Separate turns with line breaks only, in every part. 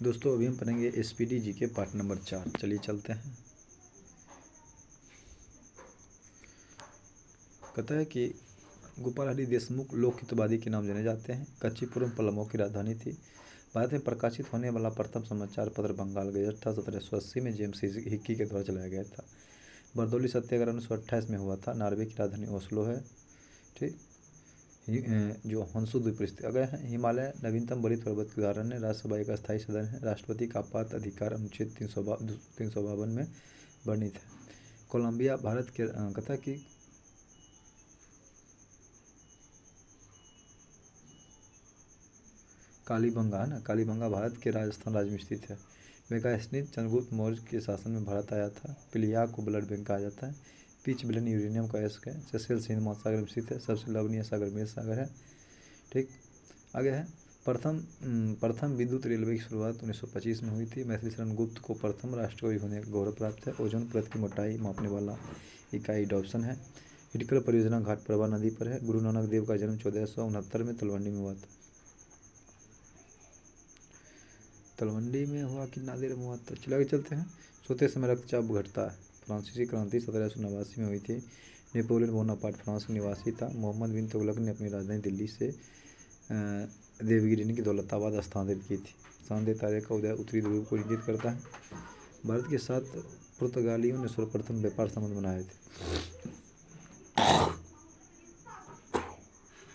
दोस्तों अभी हम पढ़ेंगे एसपीडी जी के पार्ट नंबर 4। चलिए चलते हैं। कहता है कि गोपाल हरि देशमुख लोकहितवादी के नाम जाने जाते हैं। कच्चीपुरम पल्लवों की राजधानी थी। भारत में प्रकाशित होने वाला प्रथम समाचार पत्र बंगाल गजट था। 1780 में जेम्स हिक्की के द्वारा चलाया गया था। बरदौली सत्याग्रह 1928 में हुआ था। नॉर्वे की राजधानी ओस्लो है। ठीक, जो हंसू द्वीप स्थित अगर है। हिमालय नवीनतम बलित पर्वत के उदाहरण है। राज्यसभा एक अस्थायी सदन है। राष्ट्रपति का आपात अधिकार अनुच्छेद 352 में वर्णित है। कोलंबिया भारत के कथा की कालीबंगा है ना, कालीबंगा भारत के राजस्थान राज्य में स्थित है। मेगास्नीत चंद्रगुप्त मौर्य के शासन में भारत आया था। पिलिया को ब्लड बैंक कहा जाता है। पिच ब्लेन यूरेनियम का अयस्क है। सेशेल्स हिंद महासागर में स्थित है। सबसे लवणीय सागर मेल सागर है। ठीक, आगे है। प्रथम विद्युत रेलवे की शुरुआत 1925 में हुई थी। मैथिली शरण गुप्त को प्रथम राष्ट्रकवि होने का गौरव प्राप्त है। ओजोन परत की मोटाई मापने वाला इकाई डॉप्सन है। हिटकल परियोजना घाट प्रभा नदी पर है। गुरु नानक देव का जन्म 1469 में तलवंडी में हुआ था। तलवंडी में हुआ कि नादिर में हुआ था। चलिए आगे चलते हैं। सोते समय रक्तचाप घटता है। फ्रांसीसी क्रांति 1789 में हुई थी। नेपोलियन बोनापार्ट फ्रांस का निवासी था। मोहम्मद बिन तुगलक ने अपनी राजधानी दिल्ली से देवगिरी की दौलताबाद स्थानांतरित की थी। चांद तारे का उदय उत्तरी ध्रुव को इंगित करता है। भारत के साथ पुर्तगालियों ने सर्वप्रथम व्यापार संबंध बनाए थे।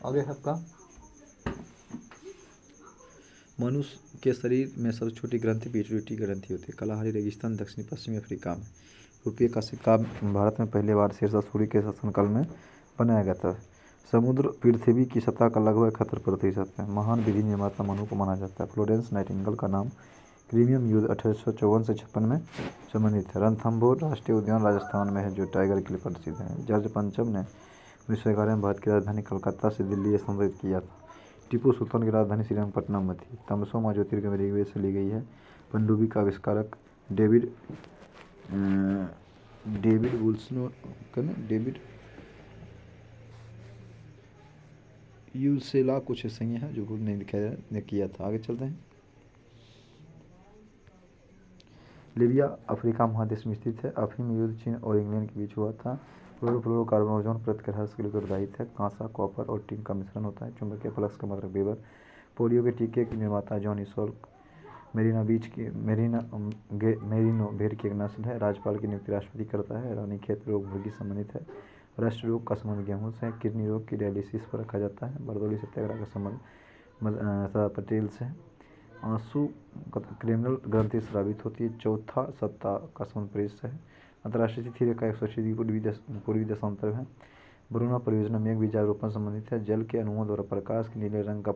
आगे है आपका। मनुष्य के शरीर में सबसे छोटी ग्रंथि पिट्यूटरी ग्रंथि होती है। कलाहारी रेगिस्तान दक्षिणी पश्चिमी अफ्रीका में। रुपये का सिक्का भारत में पहली बार शेरशाह सूरी के शासनकाल में बनाया गया था। समुद्र पृथ्वी की सतह का लगभग 71% है। महान विधि निर्माता मनु को माना जाता है। फ्लोरेंस नाइटिंगेल का नाम क्रीमियम युद्ध 1854 से 56 में संबंधित है। रणथंभौर राष्ट्रीय उद्यान राजस्थान में है, जो टाइगर के लिए प्रसिद्ध है। जॉर्ज पंचम ने 1911 में भारत की राजधानी कलकत्ता से दिल्ली स्थानांतरित किया था। टिपू सुल्तान की राजधानी श्रीरंगपट्टनम में थी। तमसोमा ज्योतिर्गमय ऋग्वेद से ली गई है। पनडुब्बी का आविष्कारक डेविड यूल्सेला कुछ ऐसे ही है, जो नहीं दिखाया ने किया था। आगे चलते हैं। लीबिया अफ्रीका महादेश में स्थित है। अफीम युद्ध चीन और इंग्लैंड के बीच हुआ था। फ्लोरोफ्लोरोकार्बन ओजोन परत के ह्रास के लिए उत्तरदायी है। कांसा, कॉपर और टिन का मिश्रण होता है। चुंबकीय फ्लक्स का मात्रक वेबर। पोलियो के टीके के निर्माता जॉन इसोल्क। मेरिनो भेड़ की एक नस्ल है। राज्यपाल की नियुक्ति राष्ट्रपति करता है। रानीखेत रोग मुर्गी संबंधित है। रस्ट रोग का संबंध गेहूं से है। किडनी रोग की डायलिसिस पर रखा जाता है। बरदौली सत्याग्रह का संबंध सरदार पटेल से है। आंसू क्रिमिनल ग्रंथि स्रावित होती है। चौथा सत्ता का संबंध प्रेस से है। अंतर्राष्ट्रीय तिथि रेखा 180 पूर्वी देशांतर है। वरुणा परियोजना मेघ बीजारोपण संबंधित है। जल के अणुओं द्वारा प्रकाश के नीले रंग का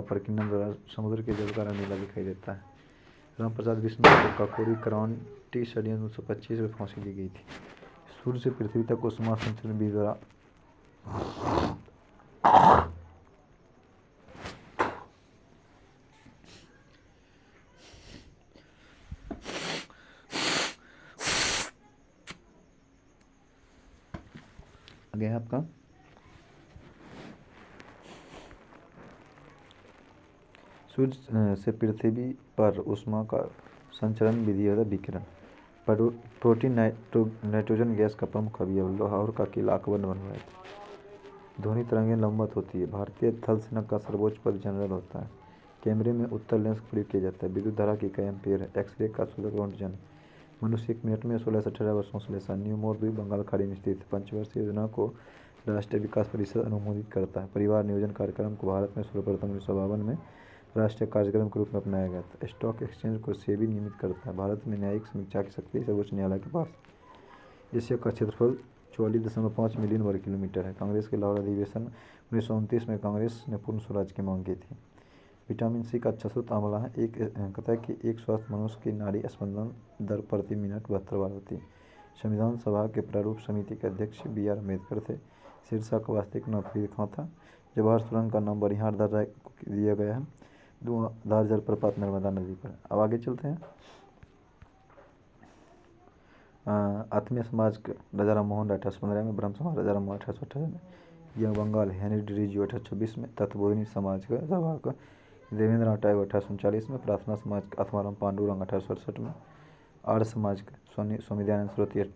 प्रकीर्णन द्वारा समुद्र के जल का रंग नीला दिखाई देता है। रामप्रसाद बिस्मिल को काकोरी क्रांति षड्यंत्र 1925 में फांसी दी गई थी। सूर्य से पृथ्वी तक उष्मा संचरण विधि द्वारा आगे है आपका। सूर्य से पृथ्वी पर ऊष्मा का संचरण विधि है विकिरण। प्रोटीन नाइट्रोजन गैस का प्रमुख अवयव। लाहौर का किला अकबर ने बनवाया था। ध्वनि तरंगें लंबवत होती है। भारतीय थल सेना का सर्वोच्च पद जनरल होता है। कैमरे में उत्तर लेंस का प्रयोग किया जाता है। विद्युत धारा की इकाई एम्पीयर है। एक्सरे का सूचक रोंटगन। मनुष्य 1 मिनट में 16 से 18 बार सांस लेता है। न्यूमोर द्वीप बंगाल खाड़ी में स्थित है। पंचवर्षीय योजना को राष्ट्रीय विकास परिषद अनुमोदित करता है। परिवार नियोजन कार्यक्रम को भारत में सर्वप्रथम 1952 में राष्ट्रीय कार्यक्रम के रूप में अपनाया गया था। स्टॉक एक्सचेंज को सेबी नियमित करता है। भारत में न्यायिक समीक्षा की शक्ति सर्वोच्च न्यायालय के पास। एशिया का क्षेत्रफल 44.5 मिलियन वर्ग किलोमीटर है। कांग्रेस के लाहौर अधिवेशन 1929 में कांग्रेस ने पूर्ण स्वराज की मांग की थी। विटामिन सी का अच्छा स्रोत आंवला है। कहता है कि एक स्वस्थ मनुष्य की नाड़ी स्पंदन दर प्रति मिनट 72 बार होती है। संविधान सभा के प्रारूप समिति के अध्यक्ष BR अम्बेडकर थे। सिरसा का वास्तविक नाम फरीद खां था। जवाहर सुरंग का नाम बनिहार दर्रा को दिया गया है। धुआंधार जलप्रपात नर्मदा नदी पर। अब आगे चलते हैं। आत्मीय समाज राजा राम मोहन 1815 में। ब्रह्म समाज राजा राम मोहन 1818 में। यंग बंगाल हेनरी रिजियो 1826 में। तत्वबोधिनी समाज का सभा का देवेंद्रनाथ टैगोर 1839 में, प्रार्थना समाज के आत्माराम पांडुरंग 1867 में, आर्य समाज के स्वामी दयानंद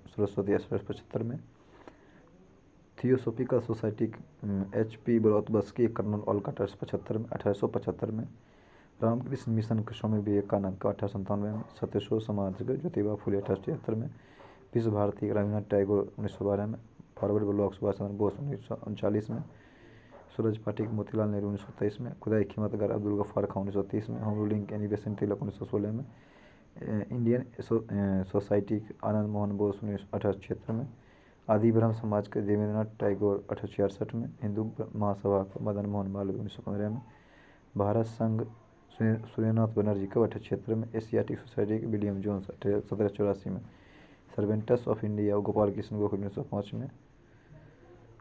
सरस्वती 1875 में, थियोसोफिकल सोसाइटी HP ब्लॉतबस्की कर्नल ओल्का 1875 में, रामकृष्ण मिशन के स्वामी विवेकानंद का 1897 में, सत्यशोध समाज के ज्योतिबा फुले 1873 में, विश्व भारती रविन्द्रनाथ टैगोर 1912 में, फॉरवर्ड ब्लॉक सुभाष चंद्र बोस 1939 में, सूरज पाटिक मोतीलाल नेहरू 1923 में, खुदाई खिमतगर अब्दुल गफ्फार खान 1930 में, होम रूलिंग एनी बेसेंट तिलक 1916 में, इंडियन सोसाइटी आनंद मोहन बोस 1876 में, आदि ब्रह्म समाज के देवेंद्रनाथ टैगोर 1866 में, हिंदू महासभा के मदन मोहन मालवीय 1915 में, भारत संघ सूर्यनाथ बनर्जी का 1876 में, एशियाटिक सोसाइटी के विलियम जोन्स 1784 में, servants of India Gopal Krishna Gokhale 1905 में,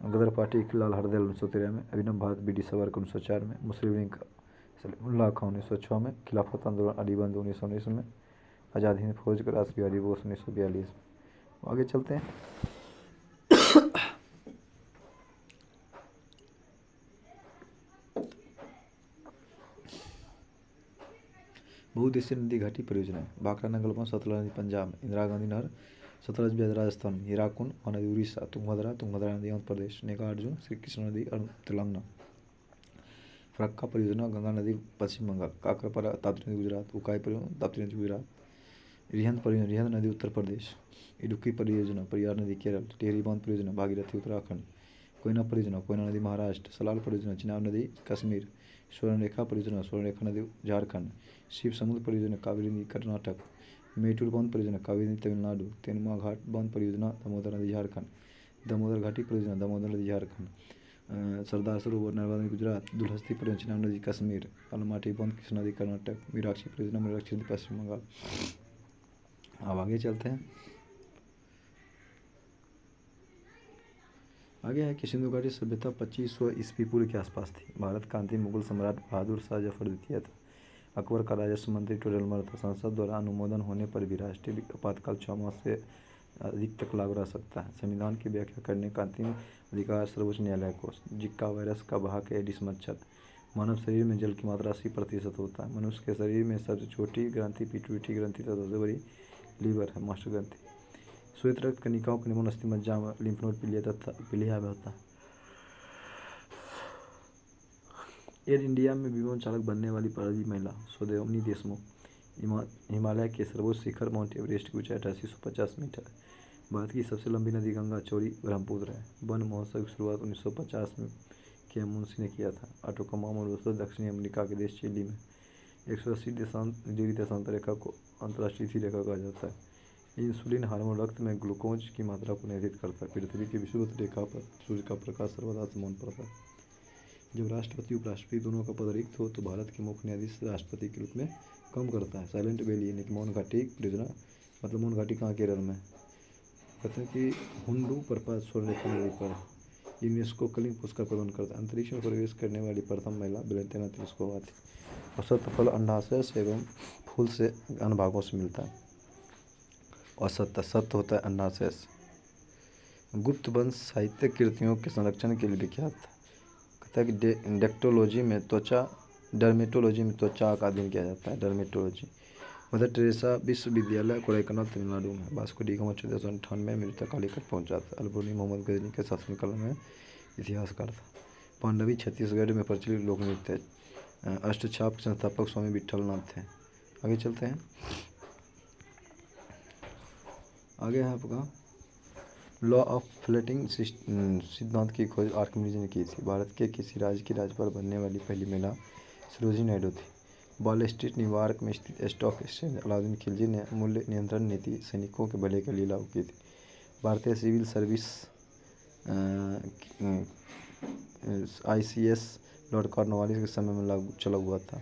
गदर पार्टी लाल हरदयाल 1913 में, अभिनव भारत BD सावरकर 1904 में, मुस्लिम लीग सलीमुल्लाह खां 1906 में, खिलाफत आंदोलन अली बंधु 1919 में, आज़ाद हिंद फौज के रास बिहारी बोस 1942 में। आगे चलते हैं। बहुउद्देशीय नदी घाटी परियोजनाएं, भाखड़ा नंगल बांध सतलज नदी पंजाब में, इंदिरा गांधी नहर सतलज ब्याज राजस्थान में, हीराकुंड महानदी उड़ीसा, तुंगभद्रा नदी आंध्र प्रदेश, नागार्जुन श्री कृष्ण नदी तेलंगाना, फरक्का परियोजना गंगा नदी पश्चिम बंगाल, काकरपारा ताप्ती नदी गुजरात, उकाई परियोजना ताप्ती नदी गुजरात, रिहंद परियोजना रिहंद नदी उत्तर प्रदेश, इडुक्की परियोजना परियार नदी केरल, टिहरी बांध परियोजना भागीरथी उत्तराखंड, कोयना परियोजना कोयना नदी महाराष्ट्र, सलाल परियोजना चिनाब नदी कश्मीर, स्वर्णरेखा परियोजना स्वर्णरेखा नदी झारखंड, शिव समुद्र परियोजना कावेरी नदी कर्नाटक, मेटूर बांध परियोजना कावेरी नदी तमिलनाडु, तेनुमा घाट बांध परियोजना दामोदर नदी झारखंड, दामोदर घाटी परियोजना दामोदर नदी झारखंड, सरदार सरोवर नर्मदा नदी गुजरात, दुलहस्ती परियोजना चिनाब नदी कश्मीर, अलमाटी बांध कृष्णा नदी कर्नाटक, मीनाक्षी परियोजना मीनाक्षी नदी पश्चिम बंगाल। अब आगे चलते हैं। आगे है कि सिंधु घाटी सभ्यता 2500 ईस्वी पूर्व के आसपास थी। भारत का अंतिम मुगल सम्राट बहादुर शाह जफर द्वितीय था। अकबर का राजस्व मंत्री टोडरमल था। संसद द्वारा अनुमोदन होने पर भी राष्ट्रीय आपातकाल 6 माह से अधिक तक लागू रह सकता है। संविधान की व्याख्या करने का अंतिम अधिकार सर्वोच्च न्यायालय को। जिका वायरस का वाहक एडिस मच्छर। मानव शरीर में जल की मात्रा 80% होता है। मनुष्य के शरीर में सबसे छोटी ग्रंथि पिट्यूटरी ग्रंथि तथा सबसे बड़ी लीवर है, मास्टर ग्रंथि। श्वेत रक्त कणिकाओं का निर्माण अस्थि मज्जा में, लिम्फ नोड पिलिया में होता है। एयर इंडिया में विमान चालक बनने वाली पहली महिला सौदामिनी देशमुख। हिमालय के सर्वोच्च शिखर माउंट एवरेस्ट की ऊंचाई 8850 मीटर है। भारत की सबसे लंबी नदी गंगा चौड़ी ब्रह्मपुत्र है। वन महोत्सव की शुरुआत 1950 में के मुंशी ने किया था। अटोकमा मरुस्थल दक्षिणी अमेरिका के देश चिली में 180 डिग्री देशांतर रेखा को अंतर्राष्ट्रीय इसी रेखा कहा जाता है। इंसुलिन हार्मोन रक्त में ग्लूकोज की मात्रा को नियंत्रित करता है। पृथ्वी की विषुवत रेखा पर सूर्य का प्रकाश सर्वदा समान पड़ता है। जब राष्ट्रपति उपराष्ट्रपति दोनों का पद रिक्त हो तो भारत के मुख्य न्यायाधीश राष्ट्रपति के रूप में काम करता है। साइलेंट वैली यानी कि मौन घाटी परियोजना, मतलब मौन घाटी कहाँ केरल में। कहते हैं कि हुंडू प्रपात स्वर्णरेखा नदी पर यूनेस्को कलिंग पुरस्कार प्रदान करता है। अंतरिक्ष में प्रवेश करने वाली प्रथम महिला वैलेंटिना तेरेस्कोवा थी। औसत फल अंडाशय से एवं फूल से अन्य भागों से मिलता है। औसत सत्य होता है अंडाशय से। गुप्त वंश साहित्यिक कृतियों के संरक्षण के लिए विख्यात था। कहता है कि डेक्टोलॉजी में त्वचा डर्मेटोलॉजी में त्वचा का अध्ययन किया जाता है। डर्मेटोलॉजी। मदर टेरेसा विश्वविद्यालय कोडाईकनाल तमिलनाडु में। वास्को डी गामा 1498 में मृतक कालीकट पहुंचा था। अल्बर्नी मोहम्मद गजनी के शासनकाल में इतिहासकार था। पांडवी छत्तीसगढ़ में प्रचलित लोक नृत्य। अष्टछाप के संस्थापक स्वामी विट्ठलनाथ थे। आगे चलते हैं। आगे है आपका लॉ ऑफ फ्लोटिंग सिद्धांत की खोज आर्किमिडीज ने की थी। भारत के किसी राज्य की राज्यपाल बनने वाली पहली महिला सरोजिनी नायडू थी। वॉल स्ट्रीट न्यूयॉर्क में स्थित स्टॉक एक्सचेंज अलाउद्दीन खिलजी ने मूल्य नियंत्रण नीति सैनिकों के भले के लिए लागू की थी। भारतीय civil service ICS Lord Cornwallis के समय में चला हुआ था।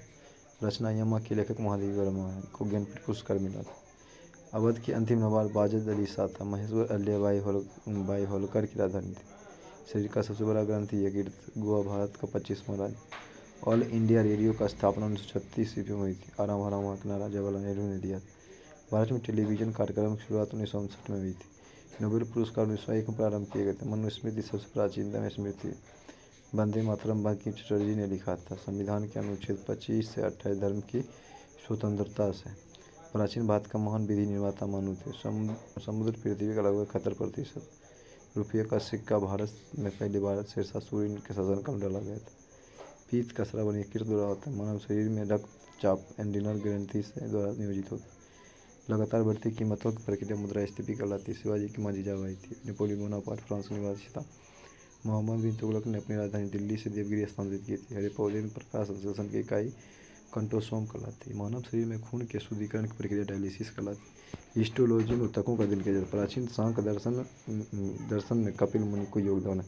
रचना यमा के लेखक महादेवी वर्मा को ज्ञानपीठ पुरस्कार मिला था। अवध की अंतिम नवाब वाजिद अली शाह था। महेश्वर अल्य बाई होलकर की राजधानी थी। शरीर का सबसे बड़ा ग्रंथि यकृत। गोवा भारत का 25वां राज्य। ऑल इंडिया रेडियो का स्थापना 1936 ईस्वी में हुई थी। आराम हराम का नारा जवाहरलाल नेहरू ने दिया। भारत में टेलीविजन कार्यक्रम की शुरुआत 1959 में हुई थी। नोबेल पुरस्कार 1901 में प्रारंभ किए गए थे। मनुस्मृति सबसे प्राचीनतम स्मृति वंदे मातरम बंकिम चटर्जी ने लिखा था। संविधान के अनुच्छेद 25 से 28 धर्म की स्वतंत्रता से। प्राचीन भारत का महान विधि निर्माता मनु थे। समुद्र पृथ्वी का लगभग 71% रुपये का सिक्का भारत में पहली बार शेरशाह सूरी के शासनकाल में डाला गया था। पीत का स्राव वर्गीकृत द्वारा होता है। मानव शरीर में रक्तचाप एड्रिनल ग्रंथि से द्वारा नियोजित होता है। लगातार बढ़ती कीमतों की प्रक्रिया मुद्रास्फीति कहलाती है। शिवाजी की माँ जीजाबाई थी। नेपोलियन बोनापार्ट फ्रांस निवासी था। मोहम्मद बिन तुगलक ने अपनी राजधानी दिल्ली से देवगिरी स्थानांतरित की थी। हरे पौधे में प्रकाश संश्लेषण की इकाई कंटोसोम कहलाती है। मानव शरीर में खून के शुद्धिकरण की प्रक्रिया डायलिसिस कहलाती है। हिस्टोलॉजी में ऊतकों का अध्ययन किया जाता है। प्राचीन सांख्य दर्शन में कपिल मुनि को योगदान है।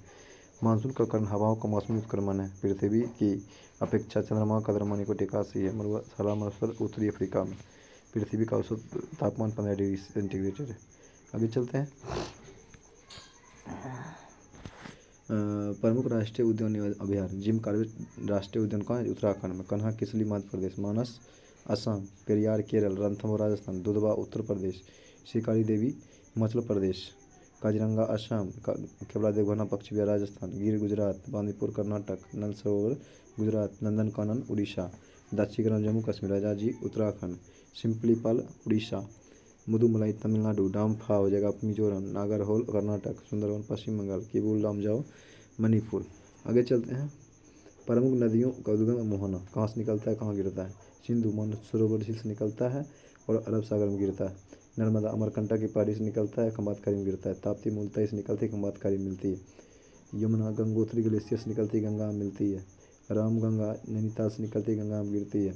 मानसून का कारण हवाओं का मौसमी उत्क्रमण है। पृथ्वी की अपेक्षा चंद्रमा का द्रव्यमान टिकासी है। सारा मरुस्थल उत्तरी अफ्रीका में। पृथ्वी का औसत तापमान 15 डिग्री सेंटीग्रेड है। आगे चलते हैं। प्रमुख राष्ट्रीय उद्यान अभयारण्य। जिम कॉर्बेट राष्ट्रीय उद्यान कहाँ है? उत्तराखंड में। कन्हा किसली मध्य प्रदेश। मानस असम। पेरियार केरल। रणथंभौर राजस्थान। दुधवा उत्तर प्रदेश। शिकारी देवी हिमाचल प्रदेश। काजीरंगा असम। केवला देवघाना पक्षी विहार राजस्थान। गिर गुजरात। बांदीपुर कर्नाटक। नल सरोवर गुजरात। नंदनकानन उड़ीसा। दाक्षीकरण जम्मू कश्मीर। राजाजी उत्तराखंड। सिम्पलीपाल उड़ीसा। मुदुमलाई तमिलनाडु। डामफाओ जगह मिजोरम। नागरहोल कर्नाटक। सुंदरवन पश्चिम बंगाल। किबुल लामजाओ मणिपुर। आगे चलते हैं। प्रमुख नदियों का उद्गम मोहना कहाँ से निकलता है, कहाँ गिरता है? सिंधु मानसरोवर झील से निकलता है और अरब सागर में गिरता है। नर्मदा अमरकंटक की पहाड़ी से निकलता है, खंबातकारी में गिरता है। ताप्ती मुल्ताई से निकलती है, खंबातकारी में मिलती है। यमुना गंगोत्री ग्लेशियर से निकलती है, गंगा में मिलती है। रामगंगा नैनीताल से निकलती है, गंगा में गिरती है।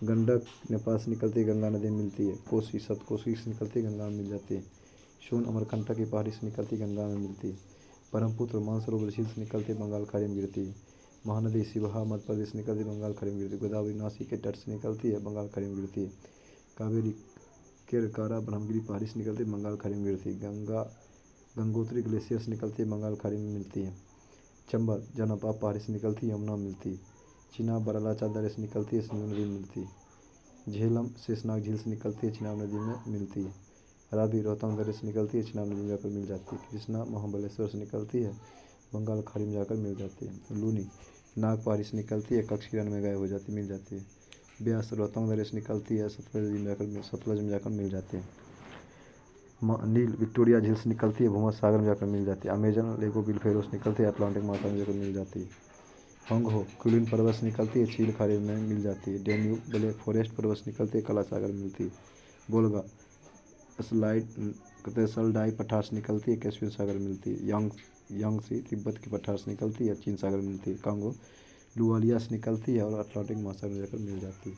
गंडक नेपाल से निकलती है, गंगा नदी में मिलती है। कोसी सतकोसी से निकलती है, गंगा में मिल जाती है। सोन अमरकंटक की पहाड़ी से निकलती है, गंगा में मिलती है। ब्रह्मपुत्र मानसरोवर झील से निकलती है, बंगाल खाड़ी में गिरती है। महानदी शिवहा मध्य प्रदेश से निकलती है, बंगाल खाड़ी में गिरती है। गोदावरी नासिक के तट से निकलती है, बंगाल खाड़ी में गिरती है। कावेरी केरकारा ब्रह्मगिरी पहाड़ी से निकलती है, बंगाल खाड़ी में गिरती है। गंगोत्री ग्लेशियर से निकलती है, बंगाल खाड़ी में मिलती है। चंबल जनापा पहाड़ी से निकलती है, यमुना में मिलती है। चिनाब बरालाचा दर्रे से निकलती है, सिंधु नदी में मिलती है। झेलम शेषनाग झील से निकलती है, चिनाब नदी में मिलती है। रावी रोहतांग दर्रे से निकलती है, चिनाब नदी में जाकर मिल जाती है। कृष्णा महाबलेश्वर से निकलती है, बंगाल खाड़ी में जाकर मिल जाती है। लूनी नाग पहाड़ी से निकलती है, कक्ष किरण में गायब हो जाती मिल जाती है। ब्यास रोहतांग दर्रे से निकलती है, सतलज में जाकर मिल जाती है। नील विक्टोरिया झील से निकलती है, भूमध्य सागर में जाकर मिल जाती है। अमेजन लेगो बिलफेरो से निकलती है, अटलांटिक महासागर में जाकर मिल जाती है। होंगहो क्यूलिन पर्वत से निकलती है, चील खाड़ी में मिल जाती है। डेन्यूब ब्लैक फॉरेस्ट पर्वत से निकलती है, काला सागर में मिलती है। बोलगा सल्डाई पठार से निकलती है, कैस्पियन सागर में मिलती है। यांगसी तिब्बत के पठार से निकलती है, चीन सागर में मिलती है। कांगो लुवालिया से निकलती है और अटलांटिक महासागर में जाकर मिल जाती है।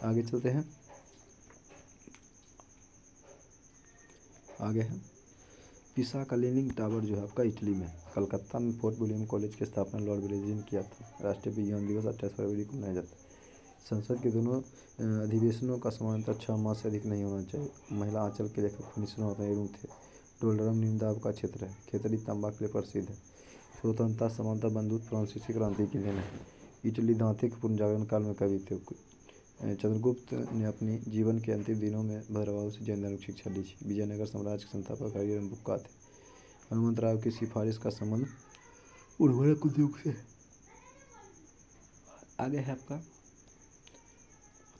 आगे चलते हैं। आगे है पिसा का लीनिंग टावर जो है आपका इटली में। कलकत्ता में फोर्ट विलियम कॉलेज की स्थापना लॉर्ड वेलेस्ली ने किया था। राष्ट्रीय विज्ञान दिवस 28 फरवरी को मनाया जाता है। संसद के दोनों अधिवेशनों का समांतर 6 माह से अधिक नहीं होना चाहिए। महिला आंचल के लेखक फनीश्वरनाथ नेहरू थे। डोलरम निम्नदाब का क्षेत्र है। खेतड़ी तांबा के लिए प्रसिद्ध है। स्वतंत्रता समानता बंधुत्व फ्रांसीसी क्रांति की देन है। इटली दांते के पुनर्जागरण काल में कवि थे। चंद्रगुप्त ने अपनी जीवन के अंतिम दिनों में भद्रवाह से जैन धर्म की शिक्षा दी थी। विजयनगर साम्राज्य के संस्थापक हरिहर बुक्का थे। हनुमंतराव की सिफारिश का संबंध उर्वरक उद्योग से। आगे है आपका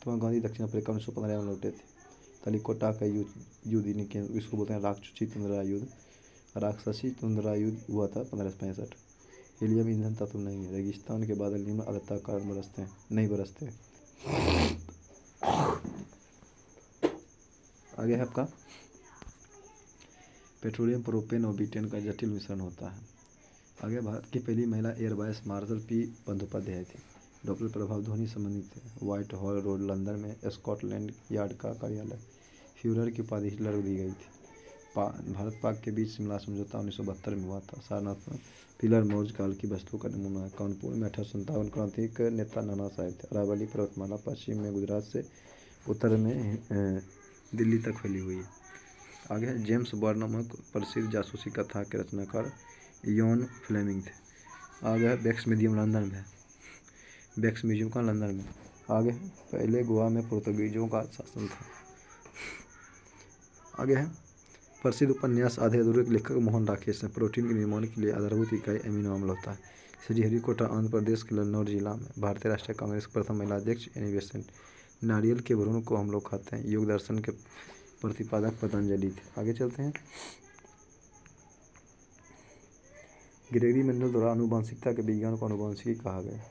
महात्मा गांधी दक्षिण अफ्रीका में 1915 में लौटे थे। तलिकोटा का युद्ध इसको बोलते हैं राक्षसी तुंदरा युद्ध। राक्षसी तुंदरा युद्ध हुआ था 1565। हीलियम ईंधन तत्व नहीं है। रेगिस्तान के बादल निम्न आर्द्रता के कारण नहीं बरसते। आगे है आपका पेट्रोलियम प्रोपेन और ब्यूटेन का जटिल मिश्रण होता है। आगे भारत की पहली महिला air vice marshal P Bandopadhyay थी। डॉक्टर प्रभाव ध्वनि संबंधित थे। व्हाइट हॉल रोड लंदन में स्कॉटलैंड यार्ड का कार्यालय। फ्यूरर की उपाधि हिटलर को दी गई थी। भारत पाक के बीच शिमला समझौता 1972 में हुआ था। सारनाथ में पिलर मौर्य काल की वस्तु का नमूना है। कानपुर में 1857 क्रांति के नेता नाना साहेब थे। अरावली पर्वतमाला पश्चिम में गुजरात से उत्तर में दिल्ली तक फैली हुई है। आगे है जेम्स बॉन्ड नामक प्रसिद्ध जासूसी कथा के रचनाकार इयोन फ्लेमिंग थे। आगे है बैक्स म्यूजियम लंदन में है। बैक्स म्यूजियम का लंदन में। आगे है पहले गोवा में पुर्तगीजों का शासन था। आगे है प्रसिद्ध उपन्यास आधे अधूरे के लेखक मोहन राकेश हैं। प्रोटीन के निर्माण के लिए आधारभूत इकाई एमिनो अम्ल होता है। श्रीहरिकोटा आंध्र प्रदेश के लखनऊ जिला में। भारतीय राष्ट्रीय कांग्रेस के प्रथम महिला अध्यक्ष एनी बेसेंट। नारियल के भ्रूण को हम लोग खाते हैं। योग दर्शन के प्रतिपादक पतंजलि थे। आगे चलते हैं। ग्रेगरी मेंडल द्वारा आनुवंशिकता के विज्ञान को आनुवंशिकी कहा गया।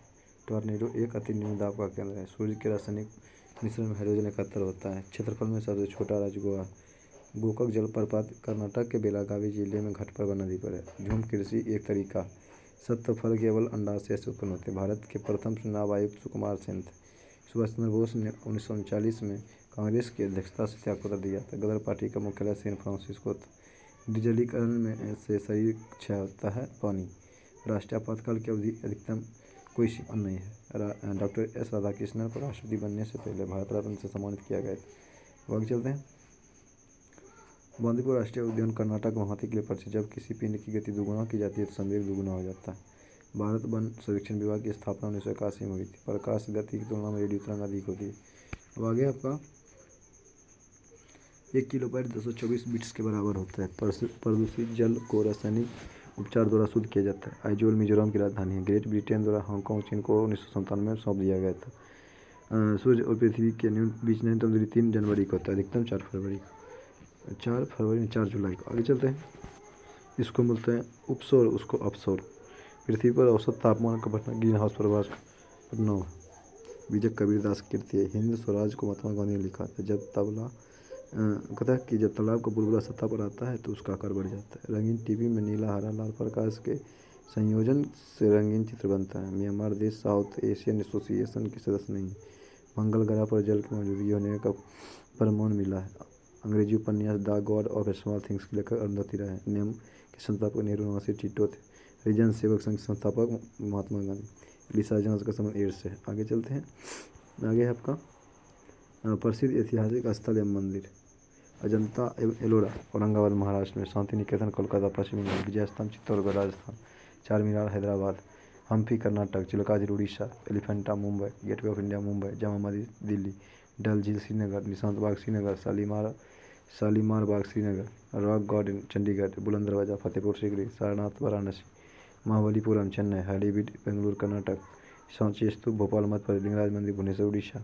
टॉर्नेडो एक अति न्यून दाब का केंद्र है। सूर्य के रासायनिक मिश्रण में हाइड्रोजन एकत्र होता है। क्षेत्रफल में सबसे छोटा राज्य गोवा। गोकक जलप्रपात कर्नाटक के बेलागावी जिले में घटप्रभा नदी पर है। झूम कृषि एक तरीका। सत्तर फल केवल अंडाशय से उत्पन्न होते हैं। भारत के प्रथम चुनाव आयुक्त सुकुमार सेन थे। सुभाष चंद्र बोस ने 1939 में कांग्रेस की अध्यक्षता से त्यागपत्र दिया था। गदर पार्टी का मुख्यालय सैन फ्रांसिस्को था। डिजलीकरण में से शरीर क्षय होता है। पानी। राष्ट्रीय आपातकाल की अवधि अधिकतम कोई सीमा नहीं है। डॉक्टर एस राधाकृष्णन को राष्ट्रपति बनने से पहले भारत रत्न से सम्मानित किया गया था। आगे चलते हैं। बांदीपुर राष्ट्रीय उद्यान कर्नाटक में हाथी के लिए प्रसिद्ध। जब किसी पिंड की गति दुगुना की जाती है तो संवेग दुगुना हो जाता है। भारत वन सर्वेक्षण विभाग की स्थापना 1981 में हुई थी। प्रकाश गति की तुलना में रेडियो तरंग अधिक होती है। अब आगे आपका 1 किलोबाइट 224 बिट्स के बराबर होता है। प्रदूषित जल को रासायनिक उपचार द्वारा शुद्ध किया जाता है। आइजोल मिजोरम की राजधानी है। ग्रेट ब्रिटेन द्वारा हांगकांग चीन को 1997 में सौंप दिया गया था। सूर्य और पृथ्वी के बीच न्यूनतम दूरी 3 जनवरी को होता है। अधिकतम 4 फरवरी को। 4 जुलाई को। आगे चलते हैं। इसको बोलते हैं उपसौर, उसको अपसौर। पृथ्वी पर औसत तापमान का बढ़ना ग्रीन हाउस प्रभाव का प्रभाव। विजय कबीरदास की कृति है। हिंद स्वराज को महात्मा गांधी ने लिखा था। जब तबला कहता है कि जब तालाब का बुलबुला सतह पर आता है तो उसका आकार बढ़ जाता है। रंगीन टीवी में नीला हरा लाल प्रकाश के संयोजन से रंगीन चित्र बनता है। म्यांमार देश साउथ एशियन एसोसिएशन के सदस्य नहीं है। मंगल ग्रह पर जल की मौजूदगी होने का प्रमाण मिला है। अंग्रेजी उपन्यास the God of small things के लेखक अरुंधति राय है। नियम के संस्थापक नेहरू निवासी टिटो थे। हरिजन सेवक संघ के संस्थापक महात्मा गांधी। लिसा जांच का संबंध एड्स से। आगे चलते हैं। आगे है आपका प्रसिद्ध ऐतिहासिक स्थल एवं मंदिर। अजंता एलोरा औरंगाबाद महाराष्ट्र में। शांति निकेतन कोलकाता पश्चिम बंगाल। विजय स्तंभ चित्तौड़गढ़ राजस्थान। चार मीनार हैदराबाद। हम्पी कर्नाटक। चिल्काजिर Orissa. Elephanta Mumbai. Gateway of India Mumbai. Jama Masjid Delhi. Dal झील श्रीनगर। निशांत बाग श्रीनगर। शालीमार बाग श्रीनगर। Rock garden Chandigarh. बुलंद दरवाजा फतेहपुर सीकरी। सारनाथ वाराणसी। महाबलीपुरम चेन्नई। हळीबीड बेंगलुरु कर्नाटक। सांची स्तूप भोपाल मध्य प्रदेश। लिंगराज मंदिर भुवनेश्वर उड़ीसा।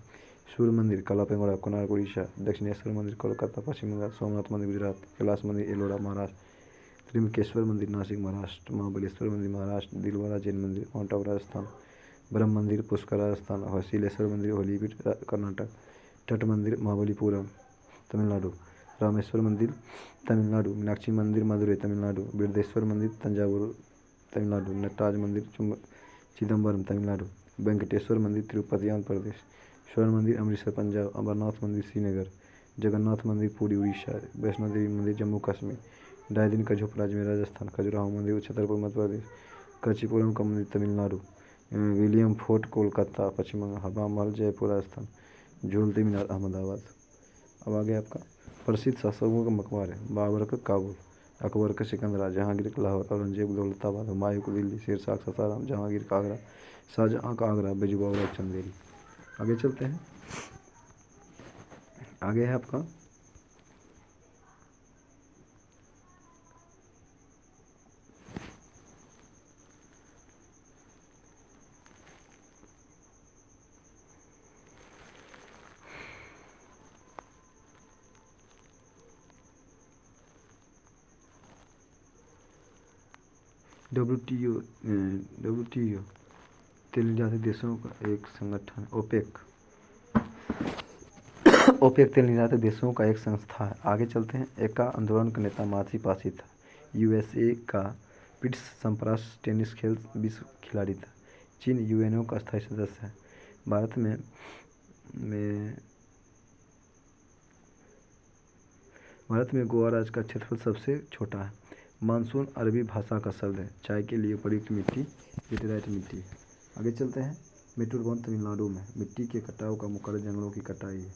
सूर्य मंदिर कालापेंगोड़ा कोणार्क उड़ीसा। दक्षिणेश्वर मंदिर कोलकाता पश्चिम बंगाल। सोमनाथ मंदिर गुजरात। कैलाश मंदिर एलोरा महाराष्ट्र। त्र्यंबकेश्वर मंदिर नासिक महाराष्ट्र। महाबलेश्वर मंदिर महाराष्ट्र। दिलवारा जैन मंदिर माउंट आबू राजस्थान। ब्रह्म मंदिर पुष्कर राजस्थान। हसीलेश्वर मंदिर होलीबीड कर्नाटक। तट मंदिर महाबलीपुरम तमिलनाडु। रामेश्वर मंदिर तमिलनाडु। मीनाक्षी मंदिर मदुरई तमिलनाडु। बृहदेश्वर मंदिर तंजावुर तमिलनाडु। नटराज मंदिर चिदम्बरम तमिलनाडु। वेंकटेश्वर मंदिर तिरुपति आंध्र प्रदेश। स्वर्ण मंदिर अमृतसर पंजाब। अमरनाथ मंदिर श्रीनगर। जगन्नाथ मंदिर पुरी उड़ीसा। वैष्णो देवी मंदिर जम्मू कश्मीर। डायदिन का झोपड़ा अजमेर राजस्थान। खजुराहो मंदिर छतरपुर मध्य प्रदेश। कांचीपुरम का मंदिर तमिलनाडु। विलियम फोर्ट कोलकाता पश्चिम बंगाल। हवा महल जयपुर राजस्थान। झूलते मीनार अहमदाबाद। अब आगे आपका प्रसिद्ध शासकों का मकबरा है। बाबर का काबुल। अकबर का सिकंदरा। जहांगीर का लाहौर। औरंगजेब दौलताबाद। हुमायूं का दिल्ली। शेरशाह का सासाराम। जहांगीर का आगरा। शाहजहां का आगरा। बिजूबावरा चंदेरी। आगे चलते हैं। आगे है आपका WTO तेल निर्यातक देशों का एक संगठन। ओपेक तेल निर्यातक देशों का एक संस्था है। आगे चलते हैं। एका आंदोलन का नेता मार्सी पासी था। यूएसए का पिट्स सम्प्रास टेनिस खेल विश्व खिलाड़ी था। चीन यूएनओ का स्थायी सदस्य है। भारत में गोवा राज्य का क्षेत्रफल सबसे छोटा है। मानसून अरबी भाषा का शब्द है। चाय के लिए प्रयुक्त मिट्टी लेटेराइट मिट्टी है। आगे चलते हैं। मेटूर वन तमिलनाडु में। मिट्टी के कटाव का मुख्य कारण जंगलों की कटाई है।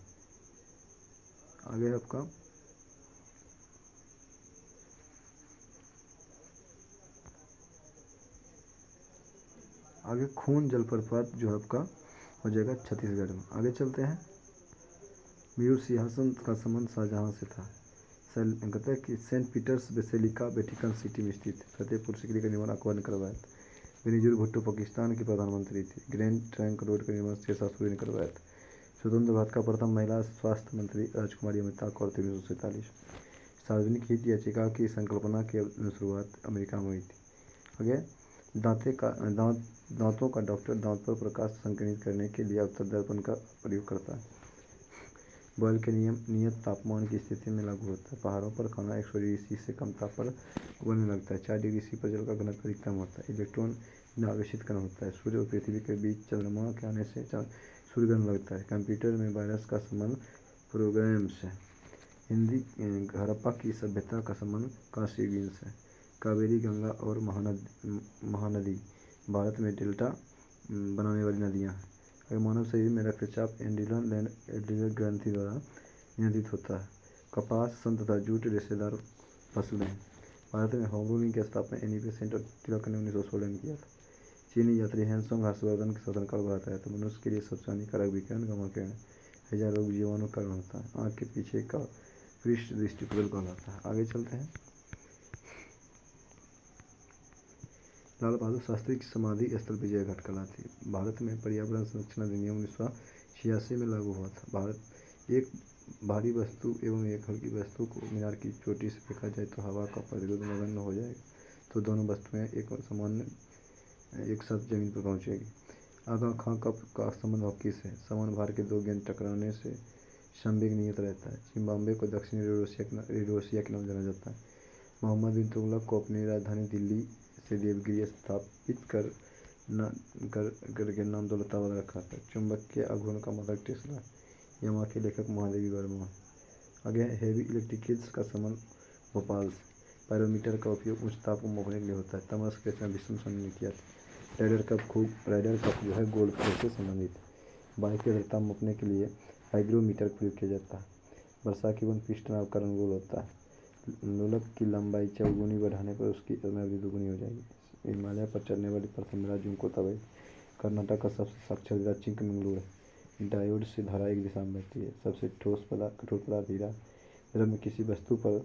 आगे आपका खून जलप्रपात जो आपका हो जाएगा छत्तीसगढ़ में। आगे चलते हैं। मयूर सिंहासन का संबंध शाहजहां से था। कहते हैं कि Saint Peter's Basilica Vatican City में स्थित है। फतेहपुर सीकरी का निर्माण अकबर ने करवाया था। बेनजीर भुट्टो पाकिस्तान की प्रधानमंत्री थी। ग्रैंड ट्रंक रोड का निर्माण शेरशाह सूरी ने करवाया था। स्वतंत्र भारत का प्रथम महिला स्वास्थ्य मंत्री राजकुमारी अमिता कौर थी 1947। सार्वजनिक हित याचिका की संकल्पना की शुरुआत अमेरिका में हुई थी। आगे दांतों का डॉक्टर दांत पर प्रकाश संक्रमित करने के लिए अवतल दर्पण का प्रयोग करता है। बॉयल के नियम नियत तापमान की स्थिति में लागू होता है। पहाड़ों पर खाना 100 डिग्री सी से कम ताप पर उबलने लगता है। 4 डिग्री सी पर जल का घनत्व अधिकतम होता है। इलेक्ट्रॉन बिना आवेशित कण होता है। सूर्य और पृथ्वी के बीच चंद्रमा के आने से सूर्य ग्रहण लगता है। कंप्यूटर में वायरस का संबंध प्रोग्राम से। हिंदी हड़प्पा की सभ्यता का संबंध कांस्य युग से। कावेरी, गंगा और महानदी भारत में डेल्टा बनाने वाली नदियाँ हैं। अगर मानव शरीर में रक्तचाप एड्रिनल ग्रंथि द्वारा नियंत्रित होता है। कपास, सन तथा जूट रेशेदार फसलें हैं। भारत में होम रूलिंग की स्थापना एनी बेसेंट और तिलक ने 1916 में किया था। चीनी यात्री हैंसोंग हर्षवर्धन के शासनकाल बताया था। मनुष्य के लिए सबसे हानिकारक विकिरण गामा किरण है। हैजा रोग जीवाणु के कारण होता है। आँख के पीछे का पृष्ठ दृष्टिपटल कहलाता है। आगे चलते हैं। लाल बहादुर शास्त्री की समाधि स्थल विजय घाट कहलाती है। भारत में पर्यावरण संरक्षण अधिनियम 1986 में लागू हुआ था। भारत एक भारी वस्तु एवं एक हल्की वस्तु को मीनार की चोटी से फेंका जाए तो हवा का प्रतिरोध नगण्य हो जाएगा, तो दोनों वस्तुएं एक साथ जमीन पर पहुंचेगी। आगा खां कप का संबंध हॉकी से। समान भार के दो गेंद टकराने से संवेग नियत रहता है। जिम्बाब्वे को दक्षिणी रोडेशिया के नाम जाना जाता है। मोहम्मद बिन तुगलक को अपनी राजधानी दिल्ली से देवगिरी स्थापित करके नाम दौलताबाद रखा था। चुंबक के आघूर्ण का मादक टेस्ला। यमा के लेखक महादेवी वर्मा। आगे हेवी इलेक्ट्रिकल्स का संबंध भोपाल से। पायरोमीटर का उपयोग उच्च ताप को मापने के लिए होता है। थॉमस क्रिस्टियन विल्सन ने किया था। राइडर कप जो है गोल्फ से संबंधित है। बाइक की आर्द्रता मापने के लिए हाइग्रोमीटर प्रयोग किया जाता है। वर्षा की बूंद पिस्टन नाव का गोल होता है। लोलक की लंबाई चौगुनी बढ़ाने पर उसकी अवधि दोगुनी हो जाएगी। हिमालय पर चलने वाली प्रथम राज्य कोताबई। कर्नाटक का सबसे साक्षर जिला चिकमंगलूर है। डायोड से धारा एक दिशा में बहती है। सबसे कठोर पदार्थ हीरा। द्रव में किसी वस्तु पर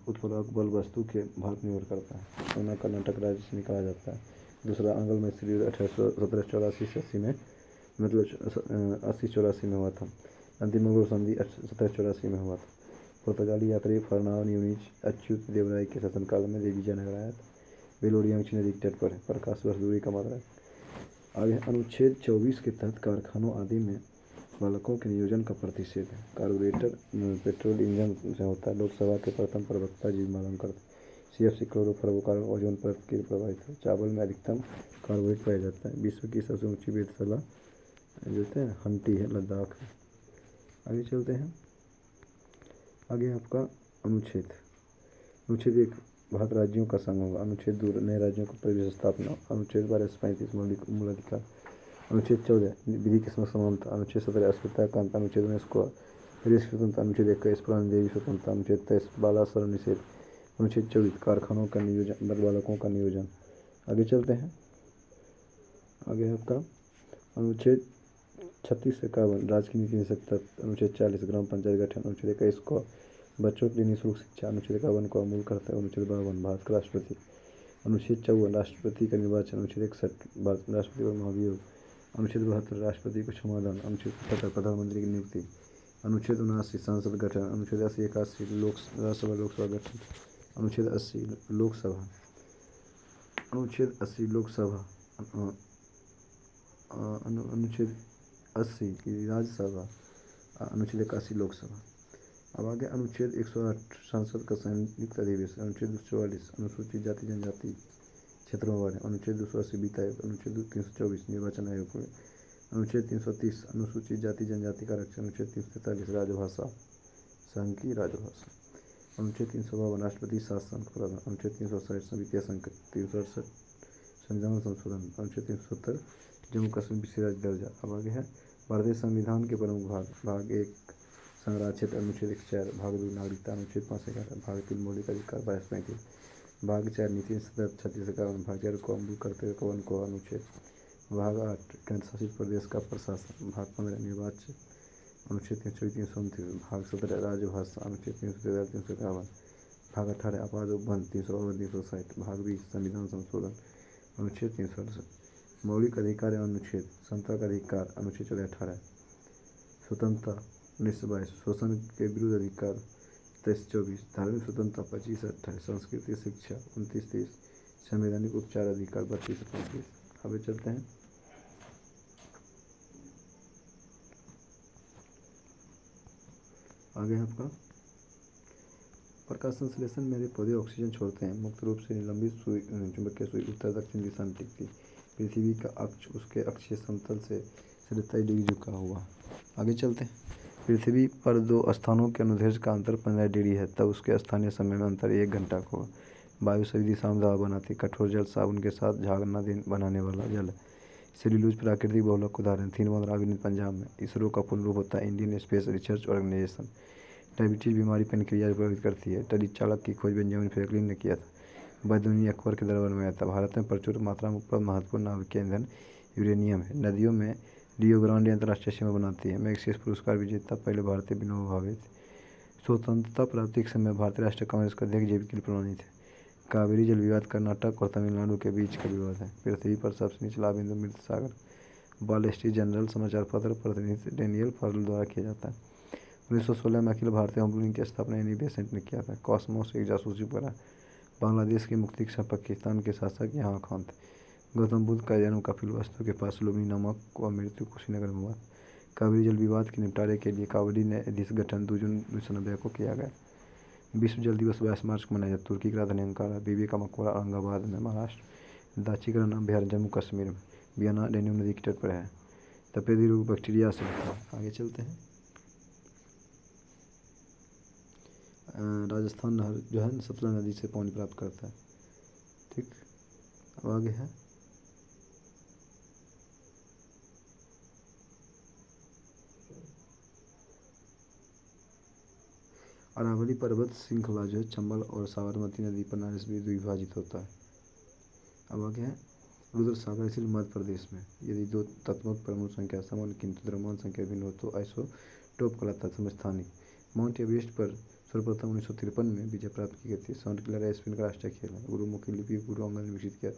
उत्प्रेरक बल वस्तु के भार पर निर्भर करता है। सोना कर्नाटक राज्य से निकाला जाता है। दूसरा आंग्ल मैत्री युद्ध 1784 से 80 में मतलब 80-84 में हुआ था। अंतिम मंगल संधि 1784 में हुआ था। पुर्तगाली यात्री फर्नांडो न्यूनीज अच्युत देवराय के शासनकाल में विजयनगर आया था। बेलोरियांग नदी के तट पर है। प्रकाश वर्ष दूरी का मात्रा है। आगे अनुच्छेद 24 के तहत कारखानों आदि में बालकों के नियोजन का प्रतिषेध है। कार्बोरेटर पेट्रोल इंजन से होता है। लोकसभा के प्रथम प्रवक्ता जी मालूमकर थे। CFC क्लोरोफ्लोरोकार्बन ओजोन परत के प्रभावित है। चावल में अधिकतम कार्बोहाइड्रेट पाया जाता है। विश्व की सबसे ऊंची वेधशाला जो है हंटी है, लद्दाख है। आगे चलते हैं। आगे आपका अनुच्छेद 1 भारत राज्यों का संघ होगा। अनुच्छेद 2 नए राज्यों का परिवेश स्थापना। अनुच्छेद 12 से 35 मूल अधिकार। अनुच्छेद 14 विधि की समानता। अनुच्छेद 17 अस्पृश्यता का अंत। अनुच्छेद 19 को प्रेस स्वतंत्रता। अनुच्छेद 21 पुरानी देवी स्वतंत्रता। अनुच्छेद 23 बाला शरण निषेध। अनुच्छेद 24 कारखानों का नियोजन बालकों का नियोजन। आगे चलते हैं। आगे आपका अनुच्छेद 36 से 51 राज्य की नीति निषेधता। अनुच्छेद 40 ग्राम पंचायत गठन। अनुच्छेद 21 को बच्चों के लिए निःशुल्क शिक्षा। अनुच्छेद 51 को अमूल करता है। अनुच्छेद 52 भारत का राष्ट्रपति। अनुच्छेद 54 राष्ट्रपति का निर्वाचन। अनुच्छेद 61 भारत में राष्ट्रपति और महाभियोग। अनुच्छेद 72 राष्ट्रपति को क्षमादान। अनुच्छेद 75 प्रधानमंत्री की नियुक्ति। अनुच्छेद 79 संसद गठन। अनुच्छेद 81 राज्यसभा लोकसभा गठन। अनुच्छेद 80 लोकसभा। अनुच्छेद 80 लोकसभा। अनुच्छेद 80 की राज्यसभा। अनुच्छेद 81 लोकसभा। अब आगे अनुच्छेद 108 संसद का संयुक्त अधिवेशन। अनुच्छेद 244 अनुसूचित जाति जनजाति क्षेत्रों में बांटे। अनुच्छेद 280 वित्त आयोग। अनुच्छेद 324 निर्वाचन आयोग। अनुच्छेद 330 अनुसूचित जाति जनजाति का आरक्षण। अनुच्छेद 343 राजभाषा संघ की राजभाषा। अनुच्छेद 352 राष्ट्रपति शासन प्रावधान। अनुच्छेद 360 वित्तीय संकट। 368 संविधान संशोधन। अनुच्छेद 370 जम्मू कश्मीर विशेष राज्य दर्जा। अब आगे है भारतीय संविधान के प्रमुख भाग। भाग 1 संग्रह क्षेत्र। अनुच्छेद 104 भाग 2 नागरिकता। अनुच्छेद 511 भाग 3 मौलिक अधिकार 2235। भाग 4 नीति संदर्भ 36 से 51। भाग 4 को अमूल करते हुए 51 को अनुच्छेद। भाग 8 केंद्र शासित प्रदेश का प्रशासन। भाग 15 निर्वाचन। अनुच्छेद 324 भाग 17 राजभाषा। अनुच्छेद 353 351। भाग 18 अपराध उपबंध 359 360। भाग 20 संविधान संशोधन। अनुच्छेद 368। मौलिक अधिकार एवं अनुच्छेद। संतक अधिकार अनुच्छेद 1418। स्वतंत्रता 1922। शोषण के विरुद्ध अधिकार 2324। धार्मिक स्वतंत्रता 2528। संस्कृति शिक्षा 2930। संवैधानिक उपचार अधिकार 3235। आगे चलते हैं। आगे आपका प्रकाश संश्लेषण में यदि पौधे ऑक्सीजन छोड़ते हैं, मुक्त रूप से निलंबित चुंबकीय सुई उत्तर दक्षिण दिशा में टिकती। पृथ्वी का अक्ष उसके अक्षीय समतल से 47 डिग्री झुका हुआ। आगे चलते हैं। पृथ्वी पर दो स्थानों के अनुदैर्ध्य का अंतर 15 डिग्री है, तब उसके स्थानीय समय में अंतर 1 घंटा का होगा। वायु सभी दिशाओं में दबाव बनाती। कठोर जल साबुन के साथ झागना बनाने वाला जल। सेल्यूलोज प्राकृतिक बहुलक उदाहरण। 3 अभिनीत पंजाब में। इसरो का पूर्ण रूप होता है Indian Space Research Organisation. Diabetes बीमारी पेनक्रियाज प्रभावित करती है। टडी चालक की खोज बेंजामिन फ्रैंकलिन ने किया था। बदूनी अकबर के दरबार में आया था। भारत में प्रचुर मात्रा में उपलब्ध महत्वपूर्ण नाभिकीय ईंधन यूरेनियम है। नदियों में रियो ग्रांडे अंतर्राष्ट्रीय सीमा बनाती है। मैग्सेसे पुरस्कार विजेता पहले भारतीय विनोबा भावे थे। स्वतंत्रता प्राप्ति के समय भारतीय राष्ट्रीय कांग्रेस के अध्यक्ष जेपी कृपलानी थे। कावेरी जल विवाद कर्नाटक और तमिलनाडु के बीच का विवाद है। पृथ्वी पर सबसे निचला बिंदु मृत सागर। वॉल स्ट्रीट जर्नल समाचार पत्र प्रतिनिधि डेनियल फर्ल द्वारा किया जाता है। 1916 में अखिल भारतीय होम रूलिंग की स्थापना एनी बेसेंट ने किया था। कॉस्मोस एक जासूसी उपग्रह। बांग्लादेश की मुक्ति के समय पाकिस्तान के शासक यहाँ खान थे। गौतम बुद्ध का जन्म कपिलवस्तु के पास लुम्बिनी नमक व मृत्यु कुशीनगर में हुआ। कावेरी जल विवाद के निपटारे के लिए कावेरी न्यायाधीश गठन 2 जून 1990 को किया गया। विश्व जल दिवस 22 मार्च को मनाया जाता है। तुर्की की राजधानी अंकारा। बीबी का मकबरा औरंगाबाद में महाराष्ट्र। दाची का नाम बिहार जम्मू कश्मीर में। वियना डेन्यूब नदी के तट पर है। तपेदिक रोग बैक्टीरिया से होता है। आगे चलते हैं। राजस्थान नहर जो है सतलज नदी से पानी प्राप्त करता है। ठीक, अब आगे है अरावली पर्वत श्रृंखला जो है चंबल और साबरमती नदी प्रणाली से विभाजित होता है। अब आगे है रुद्र सागर स्थित मध्य प्रदेश में। यदि दो तत्वों परमाणु संख्या समान किंतु द्रव्यमान संख्या भिन्न हो तो आइसोटोप कहलाता है। समस्थानिक। माउंट एवरेस्ट पर सर्वप्रथम 1953 में विजय प्राप्त की गई थी। साउंड क्लियर स्पेन का राष्ट्रीय खेल है। गुरुमुखी लिपि गुरु अंगद ने विकसित किया।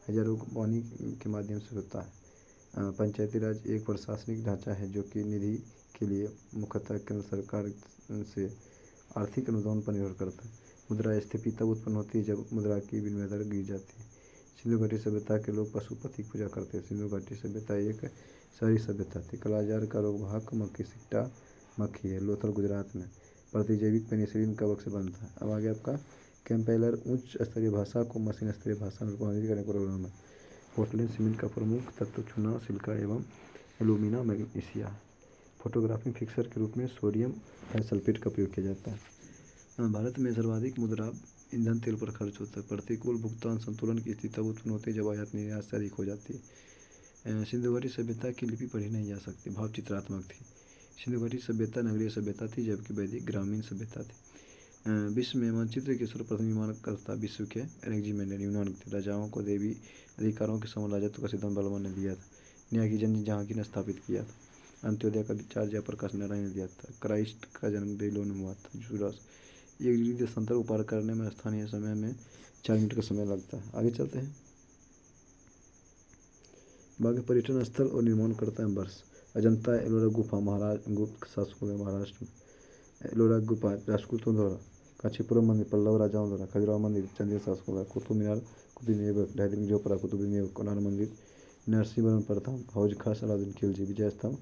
हजारों वाणी के माध्यम से होता है। पंचायती राज एक प्रशासनिक ढांचा है जो कि निधि के लिए मुख्यतः केंद्र सरकार से आर्थिक अनुदान पर निर्भर करता है। मुद्रास्फीति तब उत्पन्न होती है जब मुद्रा की विनिमय दर गिर जाती है। सिंधु घाटी सभ्यता के लोग पशुपति की पूजा करते थे। सिंधु घाटी सभ्यता एक शहरी सभ्यता थी। कालाजार का रोग वाहक मक्खी सिट्टा मक्खी है। लोथल गुजरात में। प्रतिजैविक पेनिसिलिन कवक से बनता है। अब आगे आपका कैम्पेलर उच्च स्तरीय भाषा को मशीन स्तरीय भाषा में रूपांतरित करने का प्रोग्राम है। पोर्टलैंड सीमेंट का प्रमुख तत्व चूना सिलिका एवं एल्यूमिना मैग्नीशिया। फोटोग्राफी फिक्सर के रूप में सोडियम हाइसल्फेट का प्रयोग किया जाता है। भारत में सर्वाधिक मुद्रा ईंधन तेल पर खर्च होता है। प्रतिकूल भुगतान संतुलन की स्थिति तब उत्पन्न होती है जब आयात निर्यात से अधिक हो जाती है। सिंधु घाटी सभ्यता की लिपि पढ़ी नहीं जा सकती। भाव चित्रात्मक थी। सिंधु घाटी सभ्यता नगरीय सभ्यता थी जबकि वैदिक ग्रामीण सभ्यता थी। विश्व में मानचित्र के सर्वप्रथम निर्माणकर्ता विश्व के एनेक्सिमेंडर यूनान थे। राजाओं को देवी अधिकारों के समान राजत्व का सिद्धांत बलवान ने दिया था। न्याय की जन जहांगीर ने स्थापित किया था। अंत्योदय का विचार जयप्रकाश नारायण ने दिया था। क्राइस्ट का जन्म बेबीलोन में हुआ था। जुरास 1 डिग्री देशांतर पार करने में स्थानीय समय में 4 मिनट का समय लगता है। आगे चलते हैं। बाकी पर्यटन स्थल और निर्माण करता है वर्ष। अजंता एलोरा गुफा महाराज गुप्त शासकों में महाराष्ट्र में। एलोरा गुफा राष्ट्रकूटों द्वारा। कांचीपुरम मंदिर पल्लव राजाओं द्वारा। खजुराहो मंदिर चंदेल शासकों द्वारा। कुतुब मीनार कुतुबुद्दीन ऐबक ढाई जोपरा कुतुबुद्दीन ऐबक। कोणार्क मंदिर नरसिंहवर्मन प्रथम। हौज खास अलाउद्दीन खिलजी। विजय स्तंभ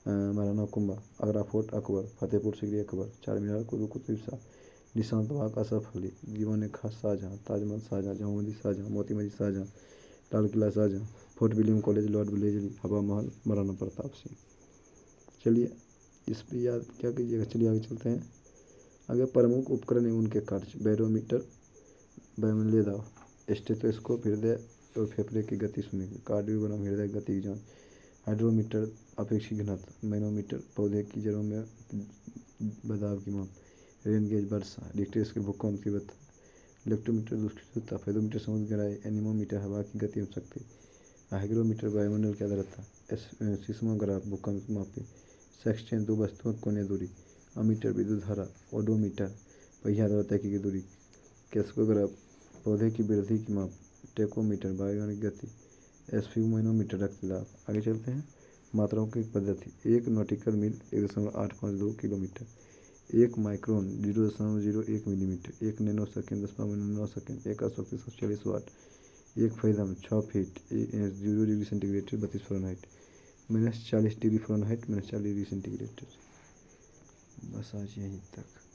महाराणा कुंभा। आगरा फोर्ट अकबर। फतेहपुर सीकरी अकबर। चार मीनार कुतुब शाह। निशांत बाग असफ अली। दीवान खास Shahjahan. Taj Mahal Shahjahan. Jama Masjid Shahjahan. Moti Masjid Shahjahan. Lal Qila Shahjahan. Fort William College Lord Wellesley. Hawa Mahal Maharana Pratap Singh. चलिए इस पर याद क्या कीजिएगा। चलिए आगे चलते हैं। आगे प्रमुख उपकरण एवं उनके कार्य। बैरोमीटर वायुमंडलीय दाब। स्टेथोस्कोप हृदय और फेफड़े की गति सुनने की। कार्डियोग्राम हृदय गति की जाँच। हाइड्रोमीटर अपेक्षित घनत्व। मैनोमीटर पौधे की जड़ों में बदलाव की माप। रेन गेज वर्षा। रिक्टर स्केल भूकंप तीव्रता। इलेक्ट्रोमीटर दूषितता। फेदोमीटर समुद्र गहराई। एनीमोमीटर हवा की गति एवं शक्ति। हाइग्रोमीटर वायुमंडल की आर्द्रता। सीस्मोग्राफ भूकंप मापी। सेक्सटेंट 2 वस्तुओं की कोणीय दूरी। अमीटर विद्युत धारा। ओडोमीटर पहिया द्वारा तय की गई दूरी। कैस्कोग्राफ पौधे की वृद्धि की माप। टेकोमीटर वायुयानिक गति, एसफी मैनोमीटर रक्तचाप। आगे चलते हैं। मात्राओं की पद्धति। 1 नॉटिकल मील 1.852 kilometre, 1 micron 0.01 millimetre, 1 nano second 10⁻9 second, 1 अशक्ति 140 वाट, 1 fathom 6 feet 0 degree centigrade 32 Fahrenheit, -40 degree Fahrenheit -40 degree centigrade. बस आज यहीं तक।